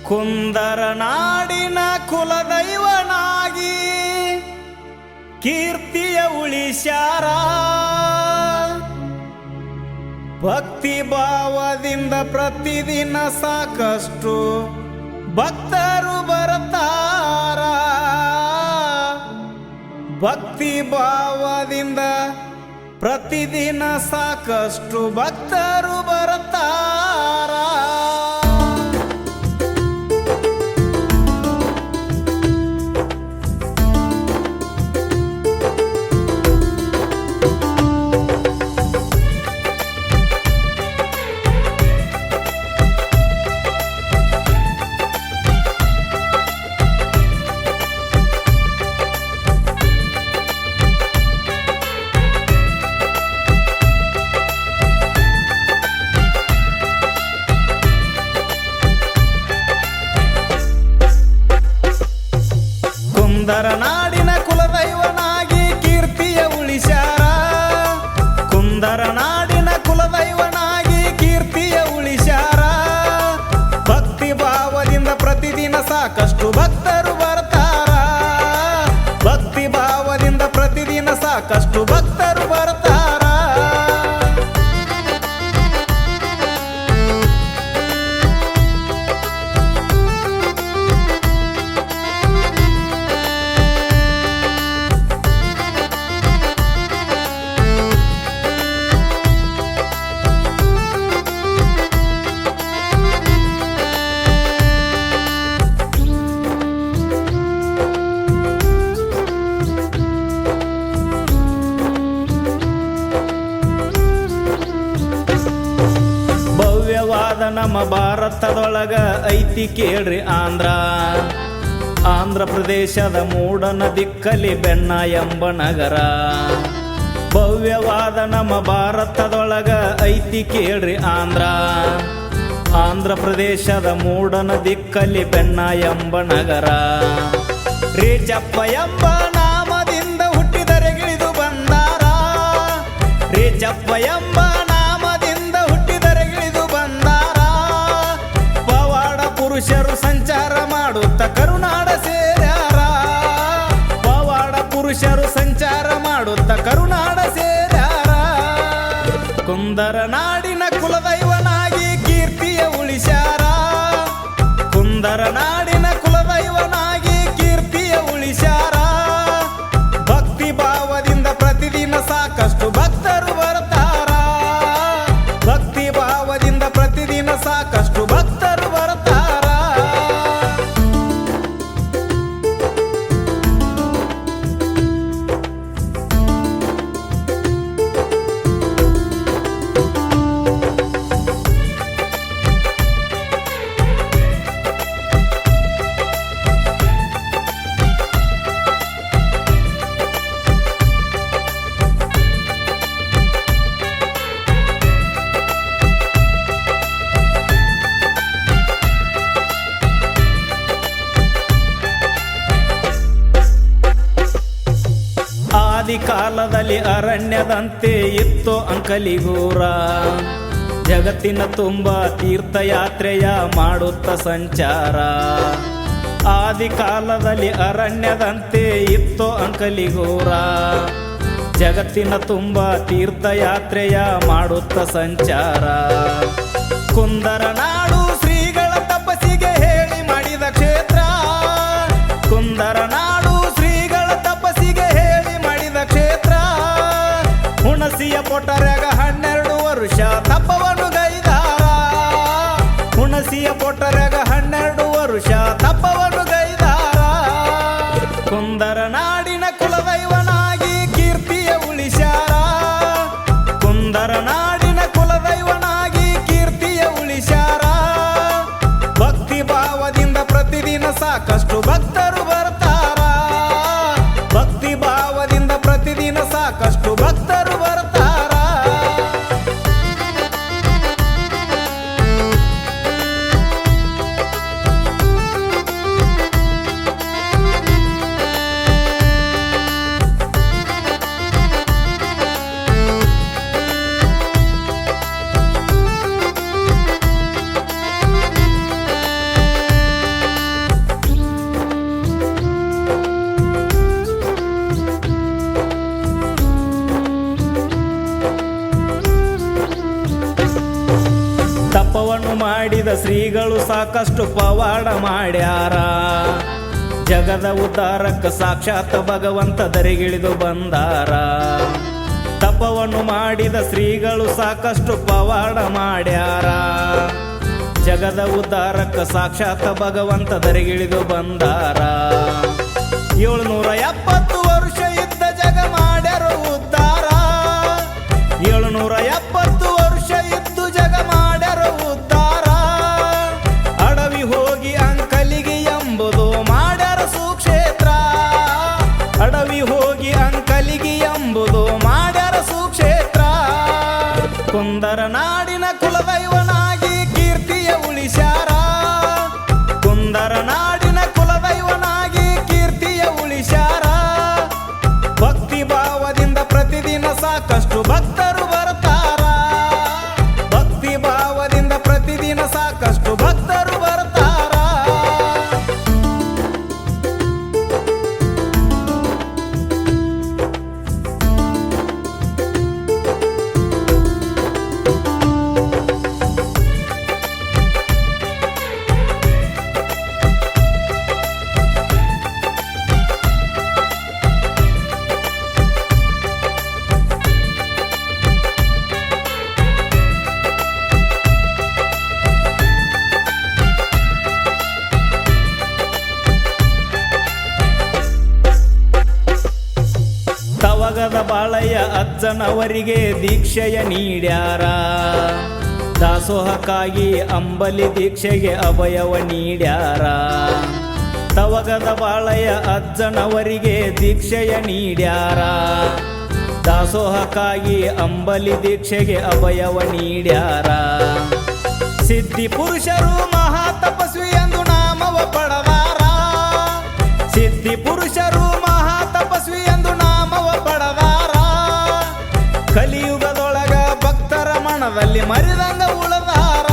ಕುಂದರ ನಾಡಿನ ಕುಲದೈವನಾಗಿ ಕೀರ್ತಿಯ ಉಳಿಸ್ಯಾರ. ಭಕ್ತಿ ಭಾವದಿಂದ ಪ್ರತಿದಿನ ಸಾಕಷ್ಟು ಭಕ್ತರು ಬರುತ್ತಾರ. ಭಕ್ತಿ ಭಾವದಿಂದ ಪ್ರತಿದಿನ ಸಾಕಷ್ಟು ಭಕ್ತರು ಬರುತ್ತಾರ. ಕುಂದರ ನಾಡಿನ ಕುಲದೈವನಾಗಿ ಕೀರ್ತಿಯ ಉಳಿಸ್ಯಾರ. ಕುಂದರ ನಾಡಿನ ಕುಲದೈವನಾಗಿ ಕೀರ್ತಿಯ ಉಳಿಸ್ಯಾರ. ಭಕ್ತಿ ಭಾವದಿಂದ ಪ್ರತಿದಿನ ಸಾಕಷ್ಟು ಭಕ್ತರು ಬರ್ತಾರ. ಭಕ್ತಿ ಭಾವದಿಂದ ಪ್ರತಿದಿನ ಸಾಕಷ್ಟು ಭಕ್ತರು ಬರ್ತಾರ. ಭವ್ಯವಾದ ನಮ್ಮ ಭಾರತದೊಳಗ ಐತಿ ಕೇಳ್ರಿ ಆಂಧ್ರ. ಆಂಧ್ರ ಪ್ರದೇಶದ ಮೂಡನ ದಿಕ್ಕಲಿ ಬೆಣ್ಣ ಎಂಬ ನಗರ. ಭವ್ಯವಾದ ನಮ್ಮ ಭಾರತದೊಳಗ ಐತಿ ಕೇಳ್ರಿ ಆಂಧ್ರ. ಆಂಧ್ರ ಪ್ರದೇಶದ ಮೂಡನ ದಿಕ್ಕಲಿ ಬೆಣ್ಣ ಎಂಬ ನಗರ. ರೇಚಪ್ಪ ಎಂಬ ನಾಮದಿಂದ ಹುಟ್ಟಿದರೆಗಿಳಿದು ಬಂದಾರ. ರೇಚಪ್ಪ ಎಂಬ ಪುರುಷರು ಸಂಚಾರ ಮಾಡುತ್ತ ಕರುನಾಡ ಸೇರ್ಯಾರ. ಪವಾಡ ಪುರುಷರು ಸಂಚಾರ ಮಾಡುತ್ತ ಕರುನಾಡ ಸೇರ್ಯಾರ. ಕುಂದರ ನಾಡಿನ ಕುಲದೈವನಾಗಿ ಕೀರ್ತಿಯ ಉಳಿಸ್ಯಾರ. ಕುಂದರ ನಾಡಿನ ಕುಲದೈವನಾಗಿ ಕೀರ್ತಿಯ ಉಳಿಸ್ಯಾರ. ಭಕ್ತಿ ಭಾವದಿಂದ ಪ್ರತಿದಿನ ಸಾಕಷ್ಟು ಭಕ್ತರು ಬರ್ತಾರ. ಭಕ್ತಿ ಭಾವದಿಂದ ಪ್ರತಿದಿನ ಸಾಕಷ್ಟು ಭಕ್ತರು ಬರ್ತಾರ. ಆದಿ ಕಾಲದಲ್ಲಿ ಅರಣ್ಯದಂತೆ ಇತ್ತು ಅಂಕಲಿಗೂರ. ಜಗತ್ತಿನ ತುಂಬ ತೀರ್ಥಯಾತ್ರೆಯ ಮಾಡುತ್ತ ಸಂಚಾರ. ಆದಿ ಕಾಲದಲ್ಲಿ ಅರಣ್ಯದಂತೆ ಇತ್ತು ಅಂಕಲಿಗೂರ. ಜಗತ್ತಿನ ತುಂಬ ತೀರ್ಥಯಾತ್ರೆಯ ಮಾಡುತ್ತ ಸಂಚಾರ. ಕುಂದರ ನಾಡು ಶ್ರೀಗಳ ತಪಸ್ಸಿಗೆ ಹೇಳಿ ಮಾಡಿದ ಕ್ಷೇತ್ರ. ಕುಂದರ ನಾಡು ಶ್ರೀಗಳ ತಪಸ್ಸಿಗೆ ಹೇಳಿ ಮಾಡಿದ ಕ್ಷೇತ್ರ. ಹುಣಸಿಯ ಪೊಟರೆಗ 12 ವರುಷ ತಪವನ್ನು ಗೈದಾರ. ಹುಣಸಿಯ ಪೊಟರೆಗ 12 ವರುಷ ತಪವನ್ನು ಗೈದಾರ. ಕುಂದರ ನಾಡಿನ ಕುಲದೈವನಾಗಿ ಕೀರ್ತಿಯ ಉಳಿಸ್ಯಾರ. ಕುಂದರ ನಾಡಿನ ಕುಲದೈವನಾಗಿ ಕೀರ್ತಿಯ ಉಳಿಸ್ಯಾರ. ಭಕ್ತಿ ಭಾವದಿಂದ ಪ್ರತಿದಿನ ಸಾಕಷ್ಟು ಭಕ್ತರು ಬರ್ತಾರ. ಭಕ್ತಿ ಭಾವದಿಂದ ಪ್ರತಿದಿನ ಸಾಕಷ್ಟು ಭಕ್ತರು ಬರ್ತಾರ. ತಪವನ್ನು ಮಾಡಿದ ಶ್ರೀಗಳು ಸಾಕಷ್ಟು ಪವಾಡ ಮಾಡ್ಯಾರ. ಜಗದ ಉದ್ಧಾರಕ್ಕ ಸಾಕ್ಷಾತ್ ಭಗವಂತ ದರಿಗಿಳಿದು ಬಂದಾರ. ತಪವನ್ನು ಮಾಡಿದ ಶ್ರೀಗಳು ಸಾಕಷ್ಟು ಪವಾಡ ಮಾಡ್ಯಾರ. ಜಗದ ಉದ್ಧಾರಕ್ಕ ಸಾಕ್ಷಾತ್ ಭಗವಂತ ದರಿಗಿಳಿದು ಬಂದಾರ. 770 ವರ್ಷ ಇದ್ದ ಜಗ ಮಾಡ್ಯಾರ ಉದ್ಧಾರ. 770 ವರ್ಷ ಇದ್ದು ಜಗ ಮಾಡ್ಯಾರ ಉದ್ಧಾರ. ಅಡವಿ ಹೋಗಿ ಅಂಕಲಿಗೆ ಎಂಬುದು ಮಾಡ್ಯಾರ ಸುಕ್ಷೇತ್ರ. ಅಡವಿ ಹೋಗಿ ಅಂಕಲಿಗೆ ಎಂಬುದು ಮಾಡ್ಯಾರ ಸುಕ್ಷೇತ್ರ. ಕುಂದರ ನಾಡಿನ ಕುಲದೈವನಾಗಿ ಕೀರ್ತಿಯ ಉಳಿಸ್ಯಾರ. ಕುಂದರ ನಾಡಿನ ಕುಲದೈವನಾಗಿ ಕೀರ್ತಿಯ ಉಳಿಸ್ಯಾರ. ಭಕ್ತಿ ಭಾವದಿಂದ ಪ್ರತಿದಿನ ಸಾಕಷ್ಟು ಭಕ್ತರು ಬರ್ತಾರ. ಭಕ್ತಿ ಭಾವದಿಂದ ಪ್ರತಿದಿನ ಸಾಕಷ್ಟು ಭಕ್ತರು ಬರ್ತಾರ. ತವಗದ ಬಾಳಯ್ಯ ಅಜ್ಜನವರಿಗೆ ದೀಕ್ಷೆಯ ನೀಡ್ಯಾರ. ದಾಸೋಹಕ್ಕಾಗಿ ಅಂಬಲಿ ದೀಕ್ಷೆಗೆ ಅಭಯವ ನೀಡ್ಯಾರ. ತವಗದ ಬಾಳಯ್ಯ ಅಜ್ಜನವರಿಗೆ ದೀಕ್ಷೆಯ ನೀಡ್ಯಾರ. ದಾಸೋಹಕ್ಕಾಗಿ ಅಂಬಲಿ ದೀಕ್ಷೆಗೆ ಅಭಯವ ನೀಡ್ಯಾರ. ಸಿದ್ಧಿ ಪುರುಷರು ಮಹಾ ತಪಸ್ವಿ ಎಂದು ನಾಮವ ಪಡೆದಾರ. ಸಿದ್ಧಿ ಪುರುಷರು ಮಹಾ ತಪಸ್ವಿ ಎಂದು ನಾಮವ ಪಡೆದಾರ. ಕಲಿಯುಗದೊಳಗ ಭಕ್ತರ ಮನದಲ್ಲಿ ಮರಿದಂಗ ಉಳದಾರ.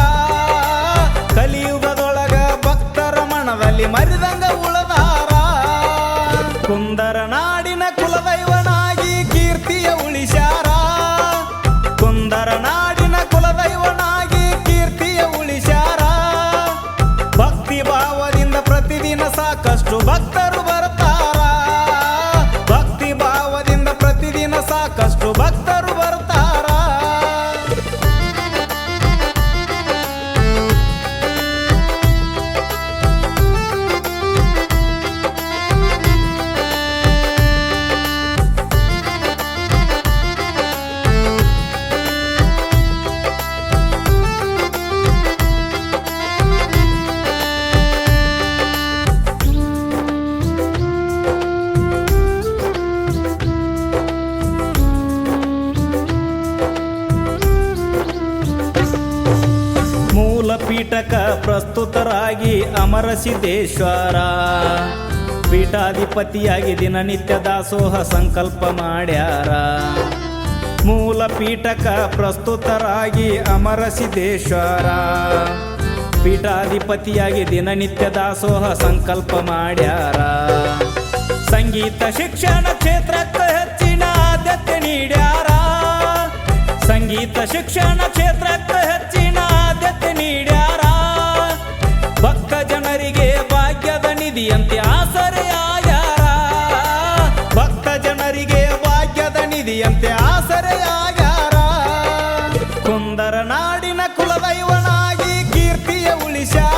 ಕಲಿಯುಗದೊಳಗ ಭಕ್ತರ ಮನದಲ್ಲಿ ಮರಿದಂಗ ಉಳದಾರ. ಕುಂದರ ನಾಡಿನ ಕುಲದೈವನಾಗಿ ಕೀರ್ತಿಯ ಉಳಿಸ್ಯಾರ. ಕುಂದರ ನಾಡಿನ ಕುಲದೈವನಾಗಿ ಕೀರ್ತಿಯ ಉಳಿಸ್ಯಾರ. ಭಕ್ತಿ ಭಾವದಿಂದ ಪ್ರತಿದಿನ ಸಾಕಷ್ಟು ಭಕ್ತರು ಬರ್ತಾರ. ಭಕ್ತಿ ಭಾವದಿಂದ ಪ್ರತಿದಿನ ಸಾಕಷ್ಟು ಭಕ್ತರು ಬರ್ತಾರ. ಮೂಲ ಪೀಠಕ ಪ್ರಸ್ತುತರಾಗಿ ಅಮರಸಿದ್ದೇಶ್ವರ. ಪೀಠಾಧಿಪತಿಯಾಗಿ ದಿನನಿತ್ಯ ದಾಸೋಹ ಸಂಕಲ್ಪ ಮಾಡ್ಯಾರ. ಮೂಲ ಪೀಠಕ ಪ್ರಸ್ತುತರಾಗಿ ಅಮರಸಿದ್ದೇಶ್ವರ. ಪೀಠಾಧಿಪತಿಯಾಗಿ ದಿನನಿತ್ಯ ದಾಸೋಹ ಸಂಕಲ್ಪ ಮಾಡ್ಯಾರ. ಸಂಗೀತ ಶಿಕ್ಷಣ ಕ್ಷೇತ್ರಕ್ಕೆ ಹೆಚ್ಚಿನ ಆದ್ಯತೆ ನೀಡ್ಯಾರ. ಸಂಗೀತ ಶಿಕ್ಷಣ ಕ್ಷೇತ್ರಕ್ಕೆ ಹೆಚ್ಚಿನ ಆದ್ಯತೆ ನೀಡ್ಯಾರ. ಭಕ್ತ ಜನರಿಗೆ ಭಾಗ್ಯದ ನಿಧಿಯಂತೆ ಆಸರೆಯಾಗ್ಯಾರ. ಭಕ್ತ ಜನರಿಗೆ ಭಾಗ್ಯದ ನಿಧಿಯಂತೆ ಆಸರೆಯಾಗ್ಯಾರ. ಕುಂದರ ನಾಡಿನ ಕುಲದೈವನಾಗಿ ಕೀರ್ತಿಯ ಉಳಿಸ್ಯಾರ.